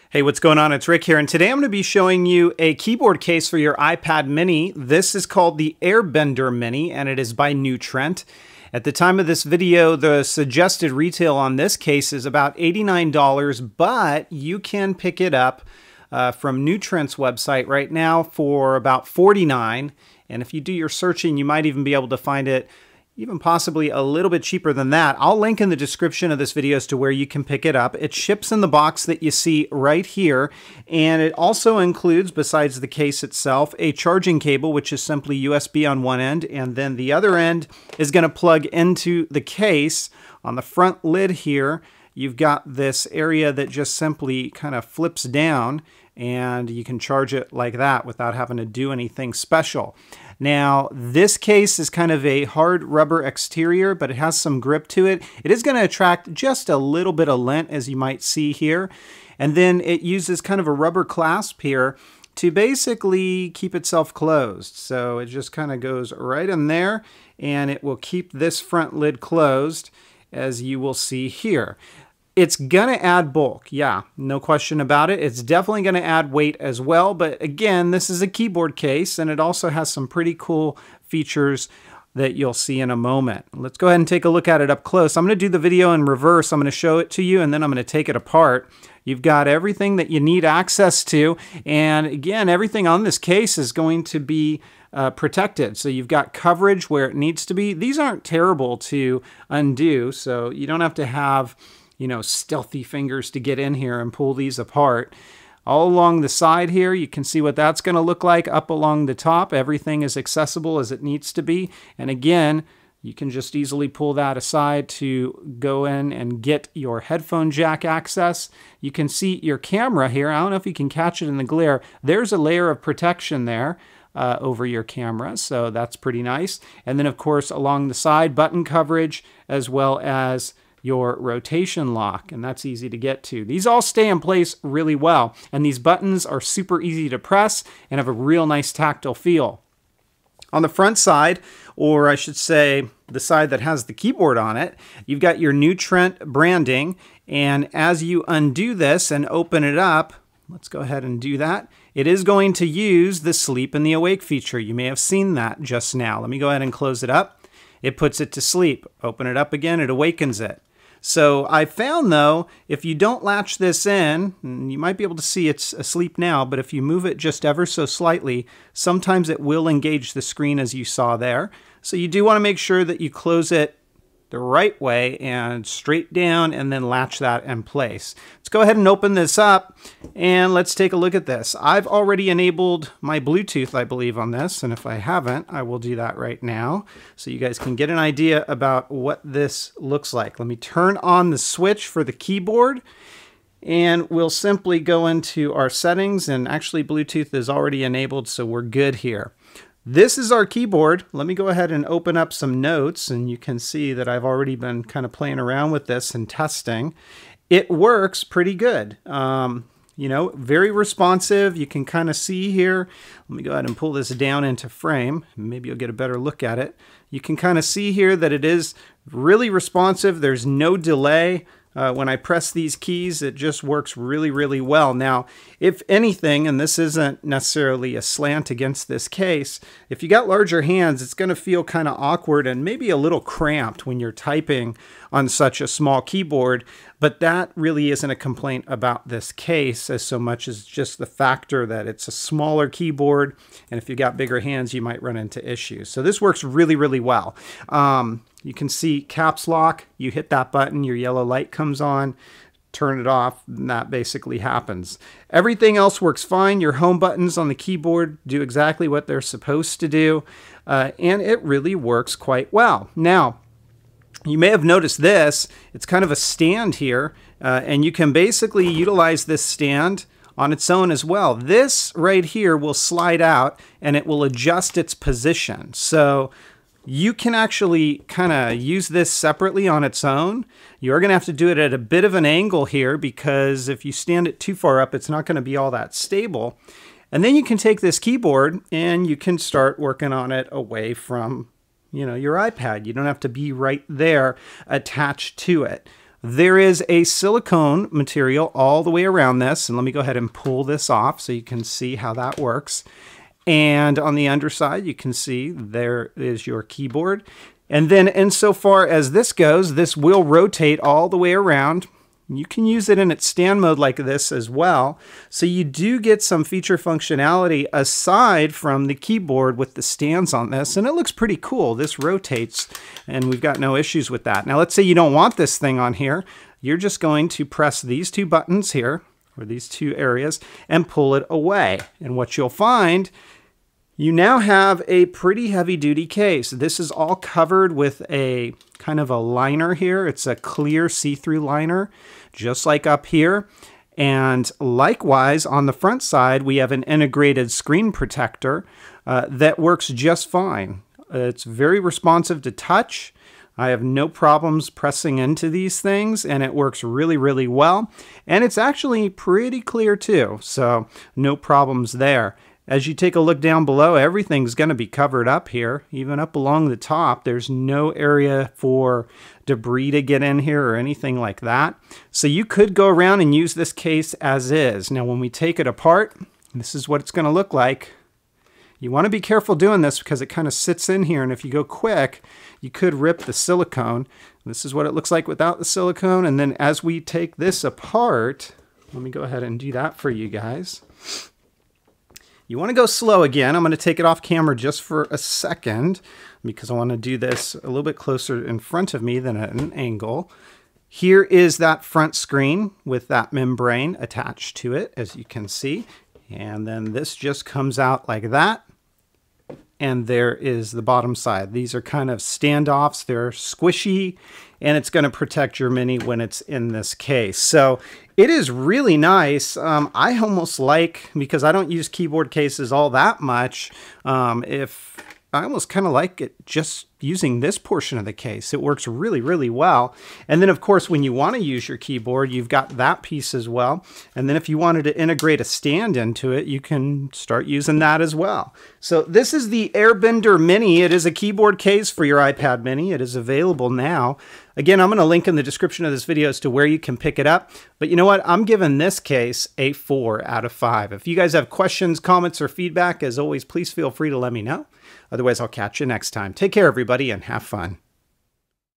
Hey, what's going on? It's Rick here, and today I'm going to be showing you a keyboard case for your iPad mini. This is called the Airbender Mini, and it is by Trent. At the time of this video, the suggested retail on this case is about $89, but you can pick it up from Trent's website right now for about $49. And if you do your searching, you might even be able to find it even possibly a little bit cheaper than that. I'll link in the description of this video as to where you can pick it up. It ships in the box that you see right here, and it also includes, besides the case itself, a charging cable, which is simply USB on one end, and then the other end is going to plug into the case. On the front lid here, you've got this area that just simply kind of flips down, and you can charge it like that without having to do anything special. Now, this case is kind of a hard rubber exterior, but it has some grip to it. It is going to attract just a little bit of lint, as you might see here. And then it uses kind of a rubber clasp here to basically keep itself closed. So it just kind of goes right in there, and it will keep this front lid closed, as you will see here. It's going to add bulk, yeah, no question about it. It's definitely going to add weight as well, but again, this is a keyboard case, and it also has some pretty cool features that you'll see in a moment. Let's go ahead and take a look at it up close. I'm going to do the video in reverse. I'm going to show it to you, and then I'm going to take it apart. You've got everything that you need access to, and again, everything on this case is going to be protected. So you've got coverage where it needs to be. These aren't terrible to undo, so you don't have to have stealthy fingers to get in here and pull these apart. All along the side here, you can see what that's going to look like. Up along the top, everything is accessible as it needs to be. And again, you can just easily pull that aside to go in and get your headphone jack access. You can see your camera here. I don't know if you can catch it in the glare. There's a layer of protection there over your camera, so that's pretty nice. And then, of course, along the side, button coverage, as well as your rotation lock, and that's easy to get to. These all stay in place really well, and these buttons are super easy to press and have a real nice tactile feel. On the front side, or I should say the side that has the keyboard on it, you've got your Trent branding, and as you undo this and open it up, let's go ahead and do that. It is going to use the sleep and the awake feature. You may have seen that just now. Let me go ahead and close it up. It puts it to sleep. Open it up again, it awakens it. So I found, though, if you don't latch this in, and you might be able to see it's asleep now, but if you move it just ever so slightly, sometimes it will engage the screen as you saw there. So you do want to make sure that you close it the right way and straight down, and then latch that in place. Let's go ahead and open this up, and let's take a look at this. I've already enabled my Bluetooth, I believe, on this, and if I haven't, I will do that right now so you guys can get an idea about what this looks like. Let me turn on the switch for the keyboard, and we'll simply go into our settings, and actually Bluetooth is already enabled, so we're good here. This is our keyboard. Let me go ahead and open up some notes, and you can see that I've already been kind of playing around with this and testing. It works pretty good. Very responsive. You can kind of see here. Let me go ahead and pull this down into frame. Maybe you'll get a better look at it. You can kind of see here that it is really responsive. There's no delay. When I press these keys, it just works really, really well. Now, if anything, and this isn't necessarily a slant against this case, if you got larger hands, it's going to feel kind of awkward and maybe a little cramped when you're typing on such a small keyboard, but that really isn't a complaint about this case as so much as just the factor that it's a smaller keyboard, and if you got bigger hands, you might run into issues. So this works really, really well. You can see caps lock, you hit that button, your yellow light comes on, turn it off, and that basically happens. Everything else works fine. Your home buttons on the keyboard do exactly what they're supposed to do, and it really works quite well. Now, you may have noticed this, it's kind of a stand here, and you can basically utilize this stand on its own as well. This right here will slide out, and it will adjust its position. So you can actually kind of use this separately on its own. You're going to have to do it at a bit of an angle here, because if you stand it too far up, it's not going to be all that stable. And then you can take this keyboard and you can start working on it away from your iPad. You don't have to be right there attached to it. there is a silicone material all the way around this. And let me go ahead and pull this off so you can see how that works. And on the underside, you can see there is your keyboard. And then insofar as this goes, this will rotate all the way around. You can use it in its stand mode like this as well. So you do get some feature functionality aside from the keyboard with the stands on this, and it looks pretty cool. This rotates, and we've got no issues with that. Now let's say you don't want this thing on here. You're just going to press these two buttons here, or these two areas, and pull it away. And what you'll find, you now have a pretty heavy-duty case. This is all covered with a kind of a liner here. It's a clear see-through liner, just like up here. And likewise, on the front side, we have an integrated screen protector that works just fine. It's very responsive to touch. I have no problems pressing into these things, and it works really, really well. And it's actually pretty clear too, so no problems there. As you take a look down below, everything's going to be covered up here, even up along the top. There's no area for debris to get in here or anything like that. So you could go around and use this case as is. Now, when we take it apart, this is what it's going to look like. You want to be careful doing this because it kind of sits in here, and if you go quick, you could rip the silicone. This is what it looks like without the silicone, and then as we take this apart, let me go ahead and do that for you guys. You want to go slow again. I'm going to take it off camera just for a second because I want to do this a little bit closer in front of me than at an angle. Here is that front screen with that membrane attached to it, as you can see. And then this just comes out like that. And there is the bottom side. These are kind of standoffs. They're squishy, and it's going to protect your Mini when it's in this case. So it is really nice. I almost like, because I don't use keyboard cases all that much, I almost kind of like it just using this portion of the case. It works really, really well. And then, of course, when you want to use your keyboard, you've got that piece as well. And then if you wanted to integrate a stand into it, you can start using that as well. So this is the Airbender Mini. It is a keyboard case for your iPad Mini. It is available now. Again, I'm going to link in the description of this video as to where you can pick it up. But you know what? I'm giving this case a 4 out of 5. If you guys have questions, comments, or feedback, as always, please feel free to let me know. Otherwise, I'll catch you next time. Take care, everybody, and have fun.